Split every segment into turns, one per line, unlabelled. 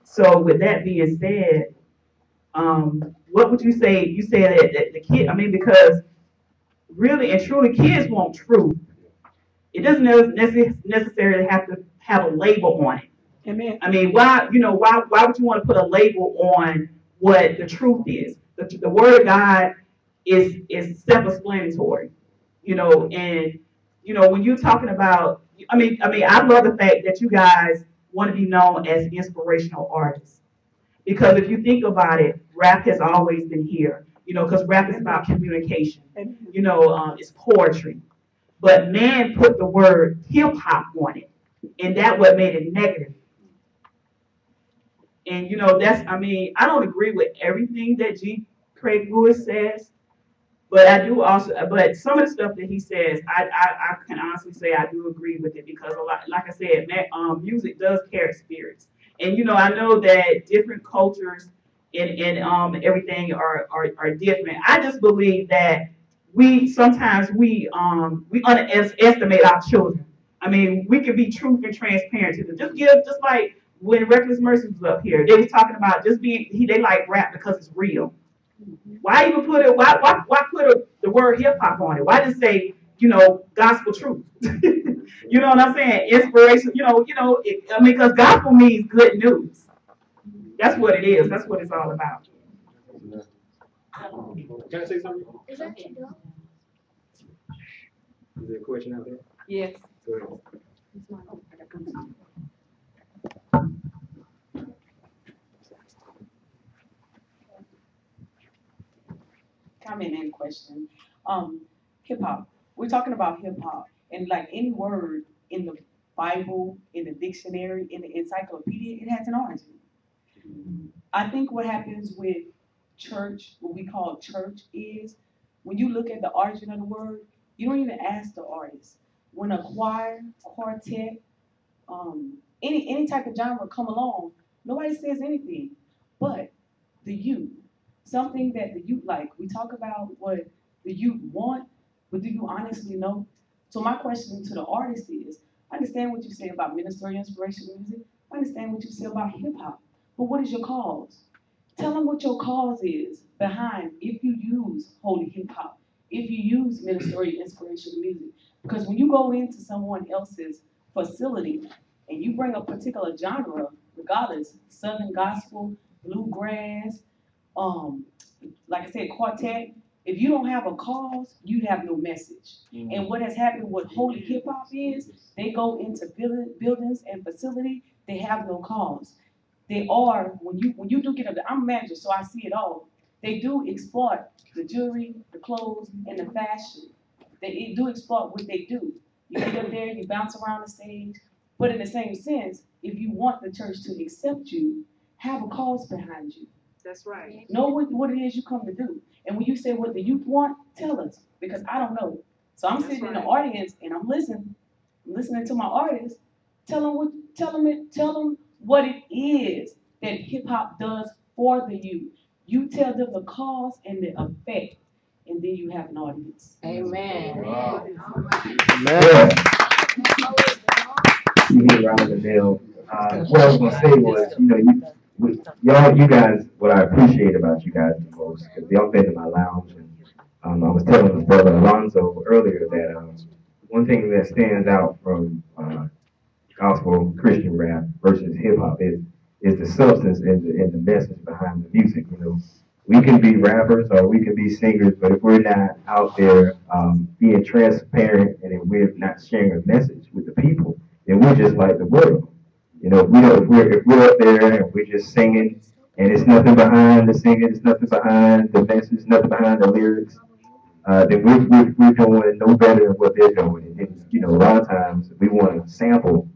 So with that being said, what would you say? You said that the kid, I mean, because really and truly kids want truth. It doesn't necessarily have to have a label on it. Amen. I mean, why would you want to put a label on what the truth is? The word of God is self-explanatory, and when you're talking about, I love the fact that you guys want to be known as inspirational artists, because if you think about it, rap has always been here, because rap is about communication, it's poetry, but man put the word hip hop on it, and that what made it negative. And I don't agree with everything that G. Craig Lewis says, but I do also. But some of the stuff that he says, I can honestly say I do agree with it, because a lot, like I said, music does carry spirits, and I know that different cultures and everything are different. I just believe that sometimes we underestimate our children. I mean, we can be truth and transparent to them. Just like when Reckless Mercy was up here, they was talking about just they like rap because it's real. Why even put it? Why put the word hip hop on it? Why just say gospel truth? You know what I'm saying? Inspiration. Because gospel means good news. That's what it is. That's what it's all about.
Can I say something? Is there a question out there?
Yes.
Go ahead.
Comment and question. Hip hop. We're talking about hip hop, and like any word in the Bible, in the dictionary, in the encyclopedia, it has an origin. I think what happens with church, what we call church, is when you look at the origin of the word, you don't even ask the artist. When a choir, quartet, any type of genre come along, nobody says anything but the youth. Something that the youth like. We talk about what the youth want, but do you honestly know? So my question to the artist is, I understand what you say about ministerial inspirational music. I understand what you say about hip hop. But what is your cause? Tell them what your cause is behind if you use holy hip hop, if you use ministerial inspirational music. Because when you go into someone else's facility and you bring a particular genre, regardless, Southern gospel, bluegrass, like I said, quartet, if you don't have a cause, you have no message. Mm-hmm. And what has happened with holy hip hop is they go into buildings and facility, they have no cause. They are, when you do get up there, I'm a manager, so I see it all. They do exploit the jewelry, the clothes, and the fashion. They do exploit what they do. You get up there, you bounce around the stage, but in the same sense, if you want the church to accept you, have a cause behind you.
That's right.
Know what it is you come to do. And when you say what the youth want, tell us, because I don't know. So I'm sitting in the audience and I'm listening to my artists. Tell them what it is that hip hop does for the youth. You tell them the cause and the effect, and then you have an audience.
Amen.
Wow.
Amen. You hit right on the nail. What I was gonna say was, you guys, what I appreciate about you guys the most, because y'all been in my lounge, and I was telling my brother Alonzo earlier that one thing that stands out from gospel Christian rap versus hip hop is the substance and the message behind the music. We can be rappers or we can be singers, but if we're not out there being transparent and if we're not sharing a message with the people, then we're just like the world. If we're up there and we're just singing and it's nothing behind the singing, it's nothing behind the message, nothing behind the lyrics, then we're doing no better than what they're doing. And a lot of times we want to sample,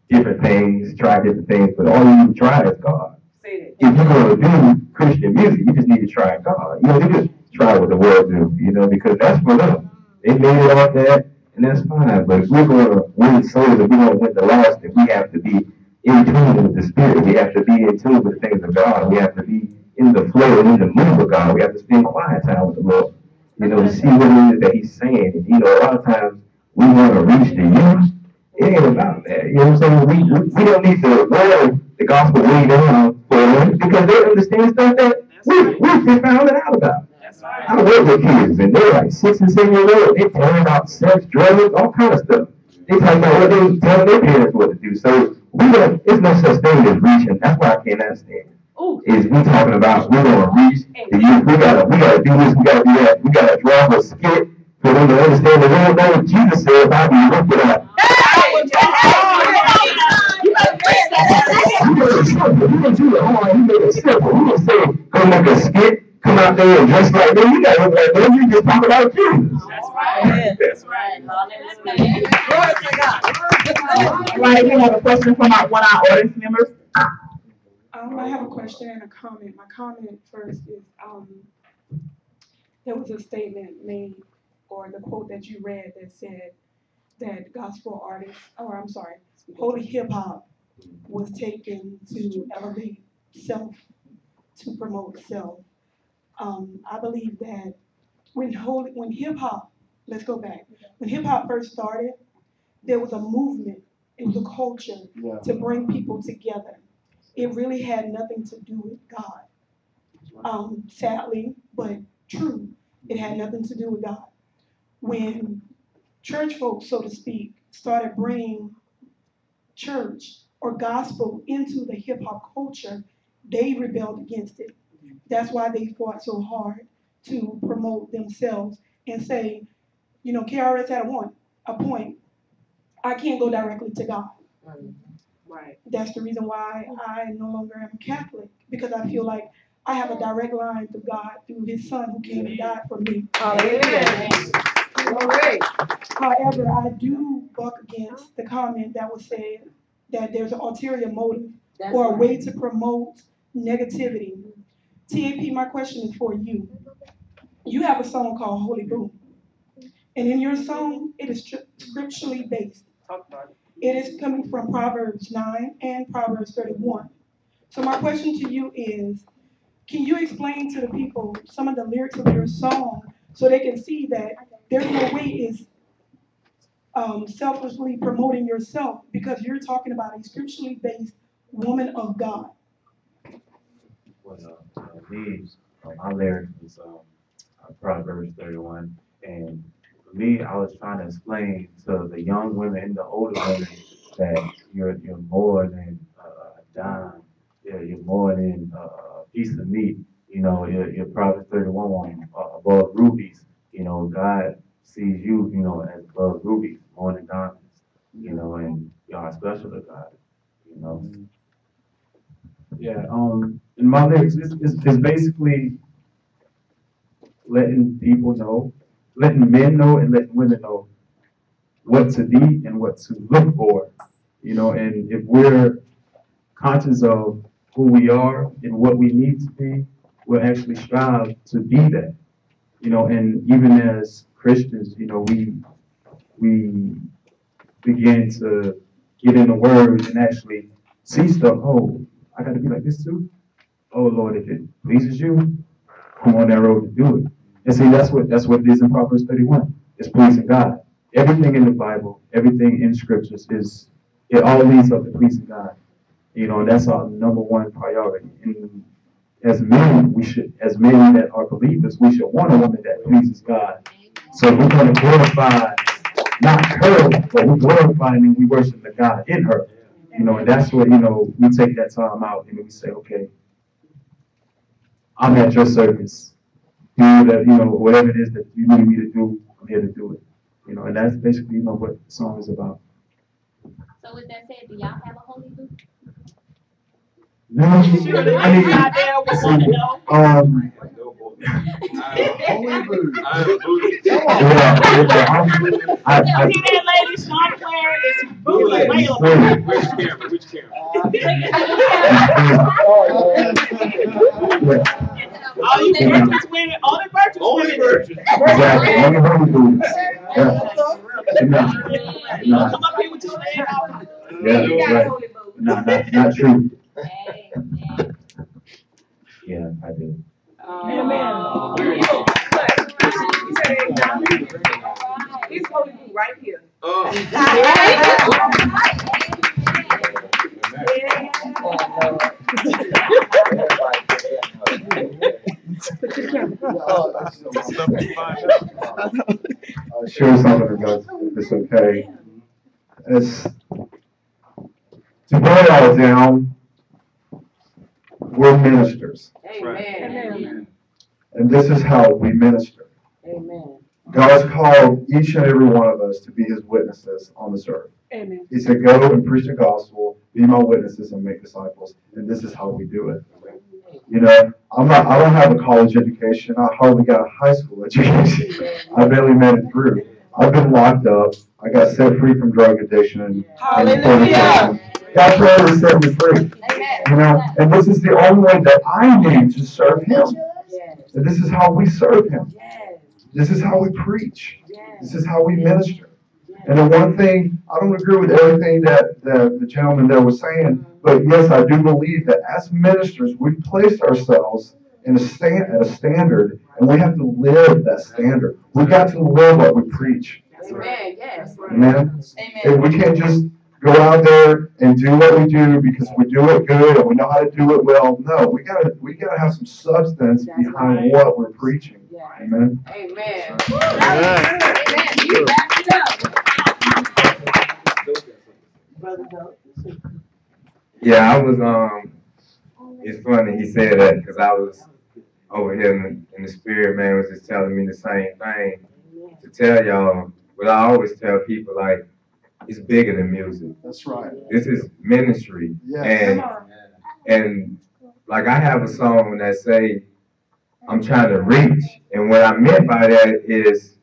different things, try different things, but all you need to try is God. If you're going to do Christian music, you just need to try God. You just try what the world do, because that's for them. They made it off that, and that's fine. But if we're going to win souls, if we're going to win the lost, then we have to be in tune with the Spirit. We have to be in tune with the things of God. We have to be in the flow and in the move of God. We have to spend quiet time with the Lord, to see what it is that He's saying. And, a lot of times we want to reach the youth. It ain't about that. You know what I'm saying? We don't need the world to gospel way down for them because they understand stuff that we just found out about.
That's right.
I work with kids and they're like 6 and 7 years old. They're telling about sex, drugs, all kind of stuff. They talk about what they tell their parents what to do. So we don't. There's no such thing as reaching. That's why I can't understand. Is we talking about we want to reach the youth? We gotta do this. We gotta do that. We gotta draw a skit for them to understand that they don't know what Jesus said about being lifted up. He made it simple. He didn't do it hard. He made it simple. He didn't say come make a skit, come out there and dress like them. You gotta look like them. You just talk about Jesus.
That's right. That's right.
Glory to God.
Right, we have a question from one of our audience members.
I have a question and a comment. My comment first is, there was a statement made, or the quote that you read that said that gospel artists, holy hip hop was taken to elevate self, to promote self. I believe that when hip hop, let's go back, when hip hop first started, there was a movement, it was a culture to bring people together. It really had nothing to do with God. Sadly, but true, it had nothing to do with God. When church folks, so to speak, started bringing church or gospel into the hip hop culture, they rebelled against it. That's why they fought so hard to promote themselves and say, you know, KRS had a point. I can't go directly to God.
Right.
That's the reason why I no longer am a Catholic, because I feel like I have a direct line to God through His Son who came and died for me. However, I do buck against the comment that was said that there's an ulterior motive or a way to promote negativity. TAP, my question is for you. You have a song called Holy Boom. And in your song, it is scripturally based. It is coming from Proverbs 9 and Proverbs 31. So my question to you is, can you explain to the people some of the lyrics of your song so they can see that there's no way it's selfishly promoting yourself, because you're talking about a scripturally based woman of God?
Well, my lyrics was Proverbs 31, and for me, I was trying to explain to the young women and the older women that you're more than a dime. You're more than a piece of meat. You know, you're Proverbs 31 woman, above rubies. You know, God sees you, you know, as above rubies, more than diamonds. You know, and y'all are special to God. You know.
Yeah. In my lyrics, it's basically letting people know, letting men know and letting women know what to be and what to look for, you know, and if we're conscious of who we are and what we need to be, we'll actually strive to be that, you know, and even as Christians, you know, we begin to get in the Word and actually see stuff. Oh, I got to be like this too. Oh Lord, if it pleases you, I'm on that road to do it. And see, that's what it is in Proverbs 31. It's pleasing God. Everything in the Bible, everything in scriptures it all leads up to pleasing God. You know, and that's our number one priority. And as men that are believers, we should want a woman that pleases God. So we're going to glorify not her, but we glorify and we worship the God in her. You know, and that's what, you know, we take that time out and we say, okay, I'm at your service. Do that, you know, whatever it is that you need me to do, I'm here to do it. You know, and that's basically, you know, what the song is about.
So with that said, do y'all have a holy book?
No,
Holy Boo.
I am booty.
See that lady, Sean Claire is boo available.
Which camera?
All you virtuous women, only virtuous
Only
women.
virtuous.
Exactly. Only holy boom.
You don't come up here with your leg out.
Yeah, right. No, not true. Yeah, I do.
He's holy boo right here.
Oh.
Share something about if it's okay. It's to boil it all down, we're ministers.
Amen.
And this is how we minister.
Amen.
God's called each and every one of us to be his witnesses on this earth.
Amen.
He said, go and preach the gospel, be my witnesses, and make disciples. And this is how we do it. You know, I don't have a college education. I hardly got a high school education. I barely made it through. I've been locked up. I got set free from drug addiction and fornication. God forever set me free. You know, and this is the only way that I knew to serve him. And this is how we serve him. This is how we preach. This is how we minister. And the one thing, I don't agree with everything that the gentleman there was saying, but yes, I do believe that as ministers, we've placed ourselves in at a standard, and we have to live that standard. We've got to live what we preach.
Amen. Yes.
Amen. And we can't just go out there and do what we do because we do it good and we know how to do it well. No, we gotta have some substance behind what we're preaching. Amen.
Amen. Amen. You back it up.
Yeah, I was, it's funny he said that because I was over here in the spirit, man, was just telling me the same thing. To tell y'all, what I always tell people, like, it's bigger than music.
That's right.
This is ministry.
Yes.
And like I have a song that say, I'm trying to reach. And what I meant by that is,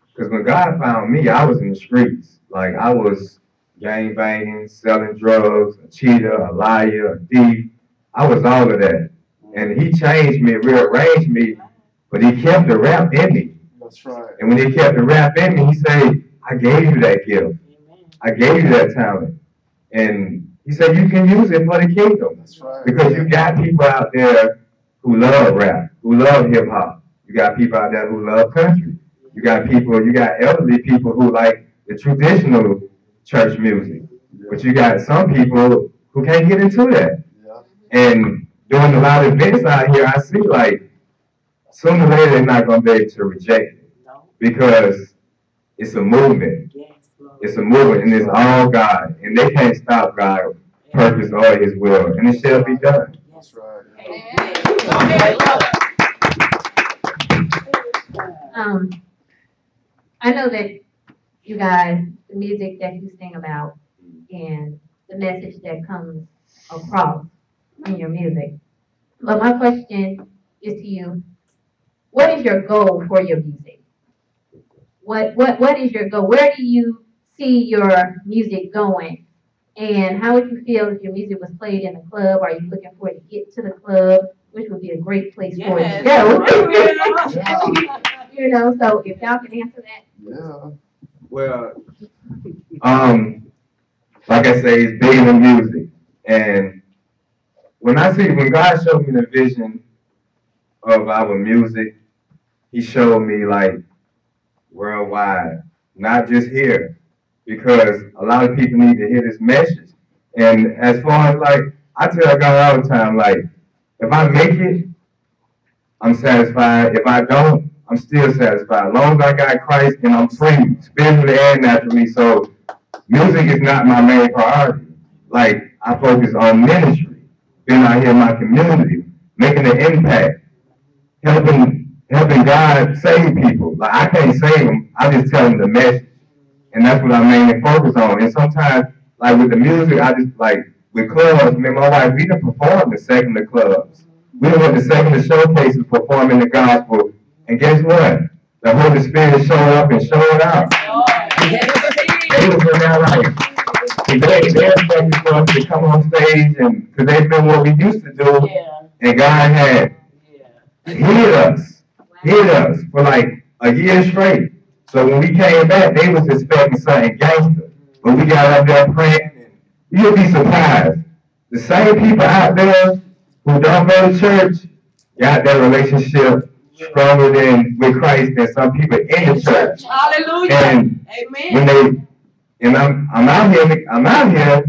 because when God found me, I was in the streets. Like I was gang banging, selling drugs, a cheater, a liar, a thief. I was all of that. And he changed me, rearranged me, but he kept the rap in me.
That's right.
And when he kept the rap in me, he said, I gave you that gift. I gave you that talent. And he said, you can use it for the kingdom.
That's right.
Because you got people out there who love rap, who love hip hop. You got people out there who love country. You got elderly people who like the traditional church music. But you got some people who can't get into that. And doing a lot of events out here, I see like sooner or later they're not going to be able to reject it. Because it's a movement. It's a movement, and it's all God. And they can't stop God's purpose or his will. And it shall be done.
That's right.
I know that you guys, the music that you sing about and the message that comes across in your music. But my question is to you, what is your goal for your music? What is your goal? Where do you see your music going? And how would you feel if your music was played in a club? Are you looking for it to get to the club, which would be a great place for it to go? You know, so if y'all can answer that.
Yeah.
Well, like I say, it's bigger than music. And when God showed me the vision of our music, he showed me like worldwide, not just here, because a lot of people need to hear this message. And as far as like, I tell God all the time, like, if I make it, I'm satisfied. If I don't, I'm still satisfied. As long as I got Christ and I'm free, spiritually and naturally. So music is not my main priority. Like, I focus on ministry, being out here in my community, making an impact, helping God save people. Like, I can't save them. I just tell them the message. And that's what I mainly focus on. And sometimes, like with the music, I just like, with clubs, me and my wife, we done performed in secular clubs. We done went to secular showcases performing the gospel. And guess what? The Holy Spirit showed up and showed out. They was in there like, they're expecting for us to come on stage, and because they've been what we used to do. And God had hid us for like a year straight. So when we came back, they was expecting something gangster. But we got up there praying, and you'll be surprised. The same people out there who don't go to church got their relationship stronger than with Christ than some people in the church.
Hallelujah.
And
Amen.
I'm out here